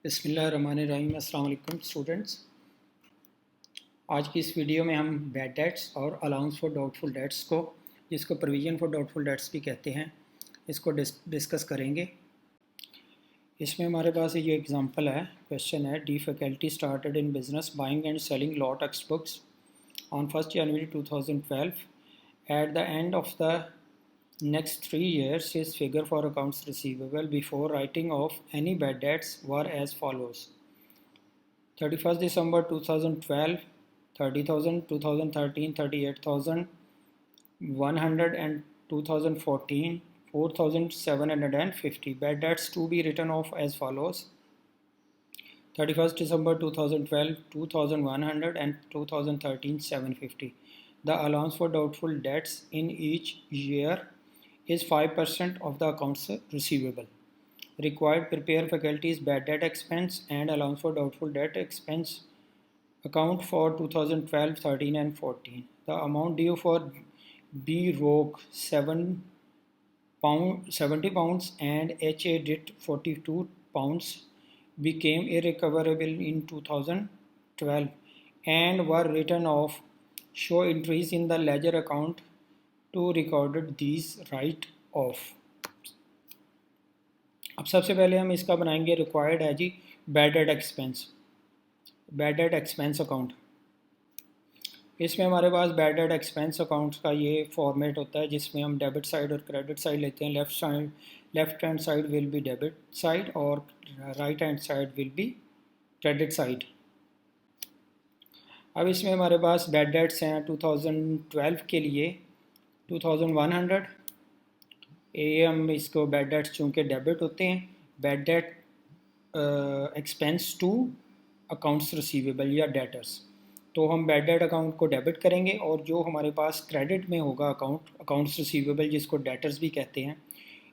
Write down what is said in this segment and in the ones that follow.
बिस्मिल्लाहिर्रहमानिर्रहीम। अस्सलाम वालेकुम स्टूडेंट्स। आज की इस वीडियो में हम बैड डेट्स और अलाउंस फॉर डाउटफुल डेट्स को, जिसको प्रोविज़न फॉर डाउटफुल डेट्स भी कहते हैं, इसको डिस्कस करेंगे। इसमें हमारे पास ये एग्जांपल है, क्वेश्चन है, D faculty started in business buying and selling law text books on 1 January 2012. At the end of the next 3 years, his figure for accounts receivable before writing off any bad debts were as follows: 31st December 2012, 30,000, 2013, 38,000, 100 and 2014, 4,750. Bad debts to be written off as follows: 31st December 2012, 2,100 and 2013, 750. The allowance for doubtful debts in each year is 5% of the accounts receivable. Required prepare faculty's bad debt expense and allowance for doubtful debt expense account for 2012, 13 and 14. The amount due for B. Roque 70 pounds and H.A. Ditt 42 pounds became irrecoverable in 2012 and were written off. Show entries in the ledger account to recorded these write off. अब सबसे पहले हम इसका बनाएंगे, required है जी bad debt expense, bad debt expense account. इसमें हमारे पास बैड डेट एक्सपेंस अकाउंट का ये फॉर्मेट होता है जिसमें हम डेबिट साइड और क्रेडिट साइड लेते हैं। Left hand side will be debit side और right hand side will be credit side. अब इसमें हमारे पास बैड डेट्स हैं 2012 के लिए 2100। ये हम इसको बैड डेट्स चूँकि डेबिट होते हैं, bad debt expense to accounts receivable या डेटर्स, तो हम बैड डेट अकाउंट को डेबिट करेंगे और जो हमारे पास क्रेडिट में होगा अकाउंट्स रिसीवेबल, जिसको डेटर्स भी कहते हैं,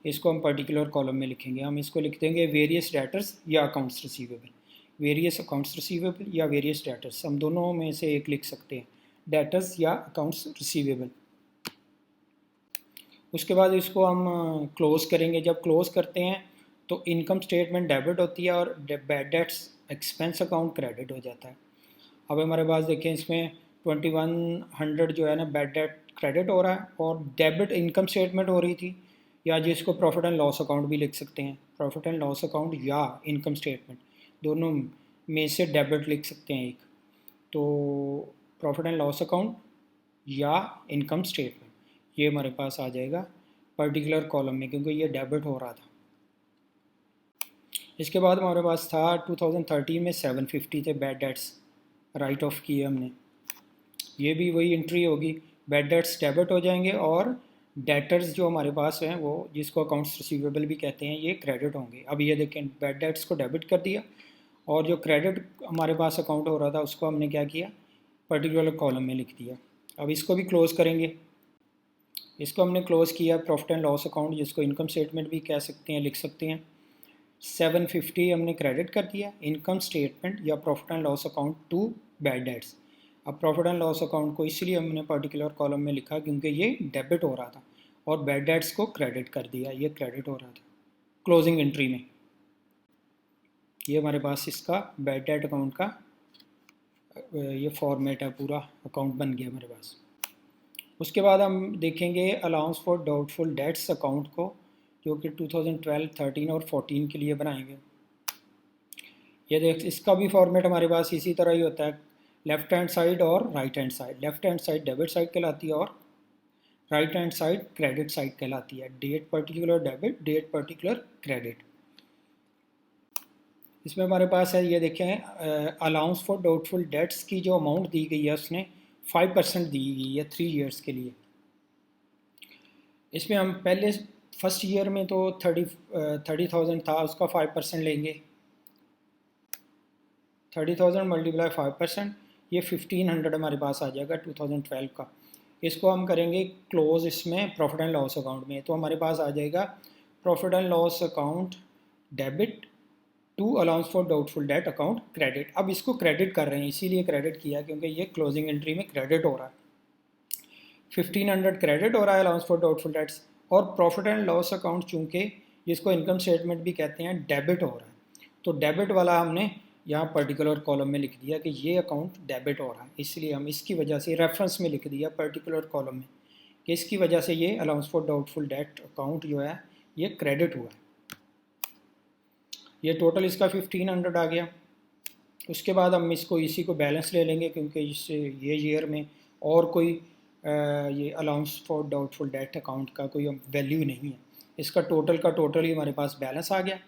इसको हम पर्टिकुलर कॉलम में लिखेंगे। हम इसको लिख देंगे वेरियस डेटर्स या accounts receivable, various accounts receivable या वेरियस डेटर्स, हम दोनों में से एक लिख सकते हैं, डेटर्स या अकाउंट्स रिसीवेबल। उसके बाद इसको हम क्लोज़ करेंगे। जब क्लोज़ करते हैं तो इनकम स्टेटमेंट डेबिट होती है और bad debts expense account credit हो जाता है। अब हमारे पास देखें, इसमें 2100 जो है ना बैड डेट क्रेडिट हो रहा है और डेबिट इनकम स्टेटमेंट हो रही थी, या जिसको प्रॉफिट एंड लॉस अकाउंट भी लिख सकते हैं, प्रॉफिट एंड लॉस अकाउंट या इनकम स्टेटमेंट, दोनों में से डेबिट लिख सकते हैं एक, तो प्रॉफिट एंड लॉस अकाउंट या इनकम स्टेटमेंट ये हमारे पास आ जाएगा पर्टिकुलर कॉलम में, क्योंकि ये डेबिट हो रहा था। इसके बाद हमारे पास था 2013 में 750 थे बैड डेट्स राइट ऑफ किए हमने, ये भी वही एंट्री होगी, बैड डेट्स डेबिट हो जाएंगे और डेटर्स जो हमारे पास हैं वो, जिसको अकाउंट्स रिसीवेबल भी कहते हैं, ये क्रेडिट होंगे। अब ये देखें, बैड डेट्स को डेबिट कर दिया और जो क्रेडिट हमारे पास अकाउंट हो रहा था उसको हमने क्या किया, पर्टिकुलर कॉलम में लिख दिया। अब इसको भी क्लोज़ करेंगे। इसको हमने क्लोज़ किया, प्रॉफिट एंड लॉस अकाउंट, जिसको इनकम स्टेटमेंट भी कह सकते हैं, लिख सकते हैं। 750 हमने क्रेडिट कर दिया, इनकम स्टेटमेंट या profit and loss account to bad debts. अब प्रॉफिट एंड लॉस अकाउंट को इसलिए हमने पर्टिकुलर कॉलम में लिखा क्योंकि ये डेबिट हो रहा था और बैड डेट्स को क्रेडिट कर दिया, ये क्रेडिट हो रहा था क्लोजिंग एंट्री में। ये हमारे पास इसका बैड डेट अकाउंट का ये फॉर्मेट है, पूरा अकाउंट बन गया हमारे पास। उसके बाद हम देखेंगे allowance for doubtful debts account को, जो कि 2012, 13 और 14 के लिए बनाएंगे। ये देख, इसका भी फॉर्मेट हमारे पास इसी तरह ही होता है, लेफ्ट हैंड साइड और right hand side. Left hand side debit side कहलाती है और right hand side credit side कहलाती है। Date particular debit, date particular credit. इसमें हमारे पास है, ये देखें, अलाउंस फॉर डाउटफुल डेट्स की जो अमाउंट दी गई है उसने 5% दी गई है 3 ईयर्स के लिए। इसमें हम पहले फर्स्ट ईयर में तो 30,000 था, उसका 5% लेंगे। 30,000 मल्टीप्लाई 5%, ये 1500 हमारे पास आ जाएगा 2012 का। इसको हम करेंगे क्लोज इसमें प्रॉफिट एंड लॉस अकाउंट में, तो हमारे पास आ जाएगा profit and loss account debit to allowance for doubtful debt account credit. अब इसको क्रेडिट कर रहे हैं, इसीलिए क्रेडिट किया क्योंकि ये क्लोजिंग एंट्री में क्रेडिट हो रहा है। 1500 क्रेडिट हो रहा है अलाउंस फॉर डाउटफुल डेट्स, और प्रॉफिट एंड लॉस अकाउंट चूँकि जिसको इनकम स्टेटमेंट भी कहते हैं डेबिट हो रहा है, तो डेबिट वाला हमने यहाँ पर्टिकुलर कॉलम में लिख दिया कि ये अकाउंट डेबिट हो रहा है, इसलिए हम इसकी वजह से रेफरेंस में लिख दिया पर्टिकुलर कॉलम में कि इसकी वजह से ये allowance for doubtful debt account जो है ये क्रेडिट हुआ है। ये टोटल इसका 1500 आ गया। उसके बाद हम इसको इसी को बैलेंस ले लेंगे क्योंकि इससे ये ईयर में और कोई ये allowance for doubtful debt account का कोई वैल्यू नहीं है। इसका टोटल का टोटल ही हमारे पास बैलेंस आ गया,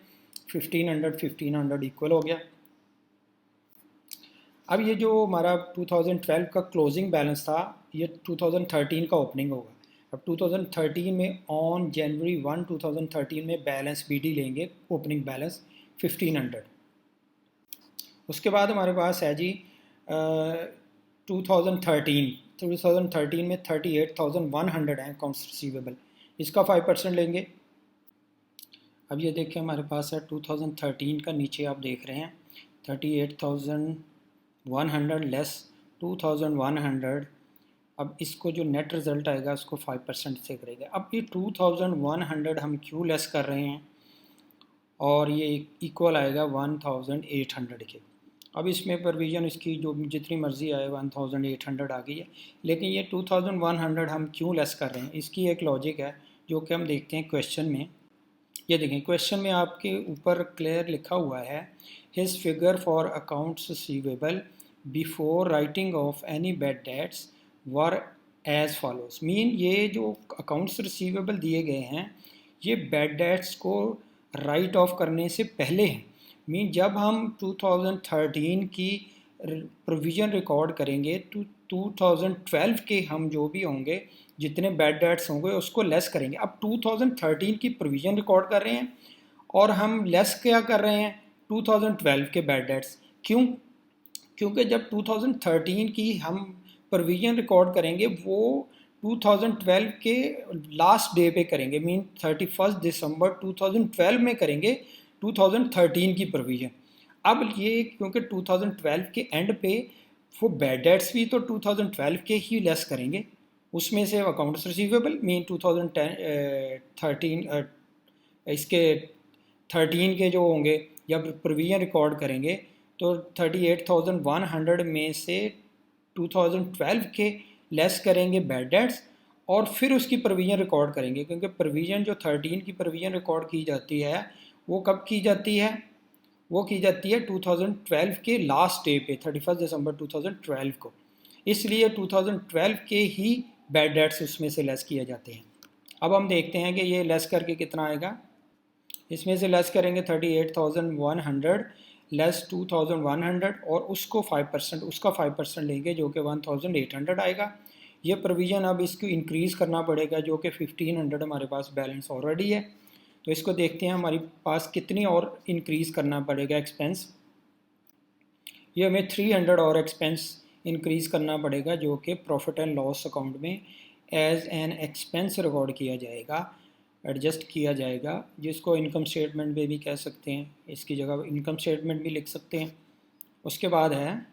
1500 इक्वल हो गया। अब ये जो हमारा 2012 का क्लोजिंग बैलेंस था ये 2013 का ओपनिंग होगा। अब 2013 में ऑन जनवरी 1 2013 में बैलेंस BD लेंगे, ओपनिंग बैलेंस 1500। उसके बाद हमारे पास है जी 2013 में 38,100 है अकाउंट्स रिसीवेबल, इसका 5% लेंगे। अब ये देखें हमारे पास है 2013 का, नीचे आप देख रहे हैं 38,100 लेस 2,100। अब इसको जो नेट रिज़ल्ट आएगा उसको 5% से करेंगे। अब ये 2,100 हम क्यों लेस कर रहे हैं और ये इक्वल आएगा 1,800 के। अब इसमें प्रोविज़न इसकी जो जितनी मर्ज़ी आए 1,800 आ गई है, लेकिन ये 2,100 हम क्यों लेस कर रहे हैं, इसकी एक लॉजिक है जो कि हम देखते हैं क्वेश्चन में। ये देखें क्वेश्चन में आपके ऊपर क्लियर लिखा हुआ है his figure for accounts receivable before writing off any bad debts were as follows. Mean ये जो अकाउंट्स रिसीवेबल दिए गए हैं ये बैड डेट्स को राइट ऑफ करने से पहले हैं। मीन जब हम 2013 की प्रोविज़न रिकॉर्ड करेंगे तो 2012 के हम जो भी होंगे जितने बैड डेट्स होंगे उसको लेस करेंगे। अब 2013 की प्रोविज़न रिकॉर्ड कर रहे हैं और हम लेस क्या कर रहे हैं 2012 के बैड डेट्स। क्यों? क्योंकि जब 2013 की हम प्रोविज़न रिकॉर्ड करेंगे वो 2012 के लास्ट डे पे करेंगे, मीन 31 दिसंबर 2012 में करेंगे 2013 की प्रोविज़न। अब ये क्योंकि 2012 के एंड पे वो बैड डेट्स भी तो 2012 के ही लेस करेंगे, उसमें से अकाउंट्स रिसीवेबल मीन 2013 इसके 13 के जो होंगे जब प्रोविज़न रिकॉर्ड करेंगे तो 38,100 में से 2012 के लेस करेंगे बैड डेट्स और फिर उसकी प्रोविज़न रिकॉर्ड करेंगे, क्योंकि प्रोविज़न जो 13 की प्रोविज़न रिकॉर्ड की जाती है वो कब की जाती है, वो की जाती है 2012 के लास्ट डे पे 31 दिसंबर 2012 को, इसलिए 2012 के ही बैड डेट्स उसमें से लेस किए जाते हैं। अब हम देखते हैं कि ये लेस करके कितना आएगा। इसमें से लेस करेंगे 38,100 लेस 2,100 और उसको 5% उसका 5% लेंगे जो कि 1,800 आएगा। ये प्रोविज़न अब इसको इंक्रीज़ करना पड़ेगा जो कि 1,500 हमारे पास बैलेंस ऑलरेडी है। तो इसको देखते हैं हमारे पास कितनी और इंक्रीज़ करना पड़ेगा एक्सपेंस। ये हमें 300 और एक्सपेंस इंक्रीज़ करना पड़ेगा जो कि प्रॉफिट एंड लॉस अकाउंट में एज एन एक्सपेंस रिकॉर्ड किया जाएगा, एडजस्ट किया जाएगा, जिसको इनकम स्टेटमेंट में भी कह सकते हैं, इसकी जगह इनकम स्टेटमेंट भी लिख सकते हैं। उसके बाद है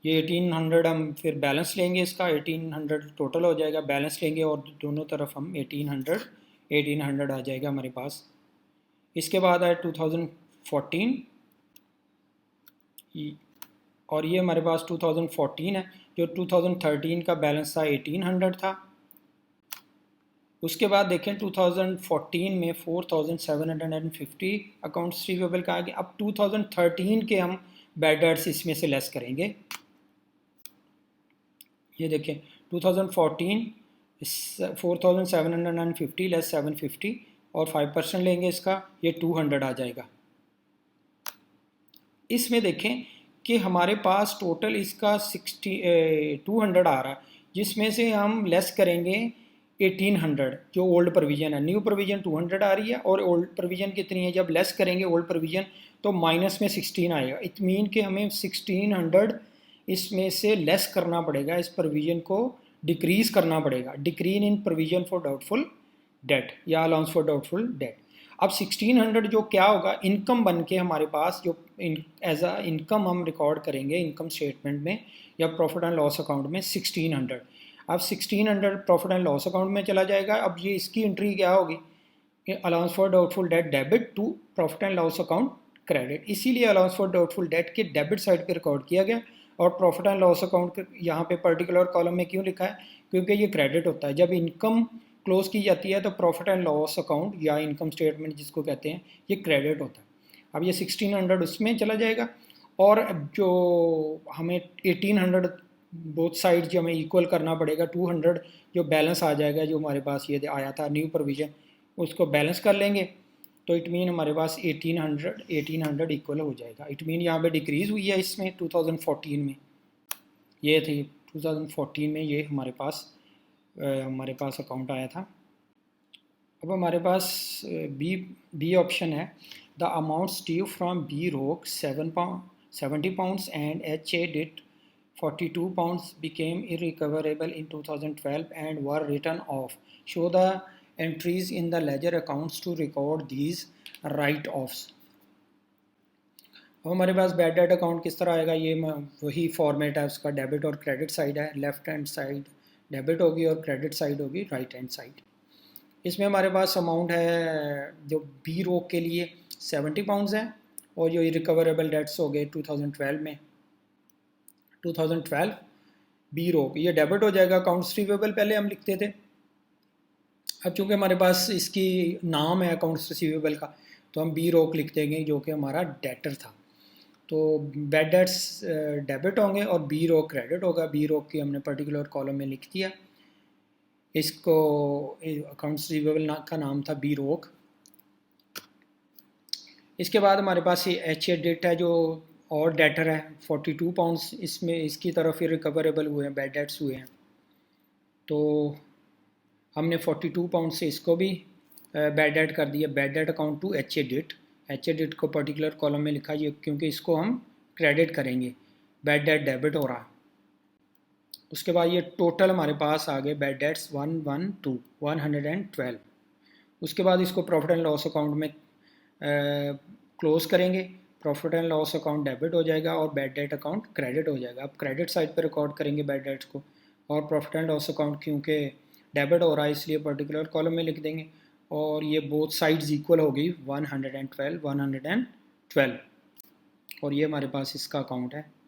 ये 1800 हम फिर बैलेंस लेंगे, इसका 1800 टोटल हो जाएगा, बैलेंस लेंगे और दोनों तरफ हम 1800 आ जाएगा हमारे पास। इसके बाद है 2014 और ये हमारे पास 2014 है। जो 2013 का बैलेंस था 1800 था। उसके बाद देखें 2014 में 4750 अकाउंट्स रिसीवेबल का आ गया। अब 2013 के हम बैड डेट्स इसमें से लेस करेंगे। ये देखें 2014 4750 लेस 750 और 5% लेंगे इसका, ये 200 आ जाएगा। इसमें देखें कि हमारे पास टोटल इसका 200 आ रहा है, जिसमें से हम लेस करेंगे 1800 जो ओल्ड प्रोविज़न है। न्यू प्रोविज़न 200 आ रही है और ओल्ड प्रोविज़न कितनी है, जब लेस करेंगे ओल्ड प्रोविज़न तो माइनस में 16 आएगा। इट मीन कि हमें 1600 इसमें से लेस करना पड़ेगा, इस प्रोविज़न को डिक्रीज़ करना पड़ेगा। Decrease in provision for doubtful date या अलाउंस फॉर डाउटफुल डेट। अब 1600 जो क्या होगा, इनकम बन के हमारे पास जो एज अ इनकम हम रिकॉर्ड करेंगे इनकम स्टेटमेंट में या प्रॉफिट एंड लॉस अकाउंट में 1600। अब 1600 प्रॉफिट एंड लॉस अकाउंट में चला जाएगा। अब ये इसकी एंट्री क्या होगी, allowance for doubtful debt debit to profit and loss account credit, इसीलिए अलाउंस फॉर डाउटफुल डेट के डेबिट साइड पे रिकॉर्ड किया गया। और प्रॉफिट एंड लॉस अकाउंट यहाँ पे पर्टिकुलर कॉलम में क्यों लिखा है, क्योंकि ये क्रेडिट होता है। जब इनकम क्लोज की जाती है तो प्रॉफिट एंड लॉस अकाउंट या इनकम स्टेटमेंट जिसको कहते हैं, ये क्रेडिट होता है। अब ये 1600 उसमें चला जाएगा, और अब जो हमें 1800 बोथ साइड जो हमें इक्वल करना पड़ेगा, 200 जो बैलेंस आ जाएगा, जो हमारे पास ये आया था न्यू प्रोविज़न, उसको बैलेंस कर लेंगे। तो इट मीन हमारे पास 1800 इक्वल हो जाएगा। इट मीन यहाँ पे डिक्रीज़ हुई है इसमें 2014 में, ये थी 2014 में ये हमारे पास अकाउंट आया था। अब हमारे पास बी ऑप्शन है, the amounts due from B Rock 70 pounds and HA did 42 pounds became irrecoverable in 2012 and were written off. Show the entries in the ledger accounts to record these write-offs. अब हमारे पास bad debt account किस तरह आएगा, ये वही format है उसका, डेबिट और क्रेडिट साइड है, लेफ्ट हैंड साइड डेबिट होगी और क्रेडिट साइड होगी राइट हैंड साइड। इसमें हमारे पास अमाउंट है जो बी रोक के लिए 70 पाउंड्स है, और जो रिकवरेबल डेट्स हो गए 2012 में, 2012 बी रोक ये डेबिट हो जाएगा। अकाउंट्स रिसीवेबल पहले हम लिखते थे, अब चूँकि हमारे पास इसकी नाम है अकाउंट्स रिसीवेबल का, तो हम बी रोक लिख देंगे जो कि हमारा डेटर था। तो बैड डेट्स डेबिट होंगे और बी रोक क्रेडिट होगा। बी रोक की हमने पर्टिकुलर कॉलम में लिख दिया, इसको अकाउंट्स रिसीवेबल का नाम था बी रोक। इसके बाद हमारे पास ये एच ए डेट है जो और डेटर है 42 पाउंड्स, इसमें इसकी तरफ ये रिकवरेबल हुए हैं, बैड डेट्स हुए हैं। तो हमने 42 पाउंड से इसको भी बैड डेट कर दिया, bad debt account to H A debt. H A debt को पर्टिकुलर कॉलम में लिखा ये क्योंकि इसको हम क्रेडिट करेंगे, बैड डेट डेबिट हो रहा। उसके बाद ये टोटल हमारे पास आ गए बैड डेट्स 112। उसके बाद इसको प्रॉफिट एंड लॉस अकाउंट में क्लोज करेंगे। Profit and loss account debit हो जाएगा और बैड डेट अकाउंट क्रेडिट हो जाएगा। अब क्रेडिट साइड पर रिकॉर्ड करेंगे बैड डेट्स को, और प्रॉफिट एंड लॉस अकाउंट क्योंकि डेबिट हो रहा है इसलिए पर्टिकुलर कॉलम में लिख देंगे। और ये बोथ साइड्स इक्वल होगी 112 और ये हमारे पास इसका अकाउंट है।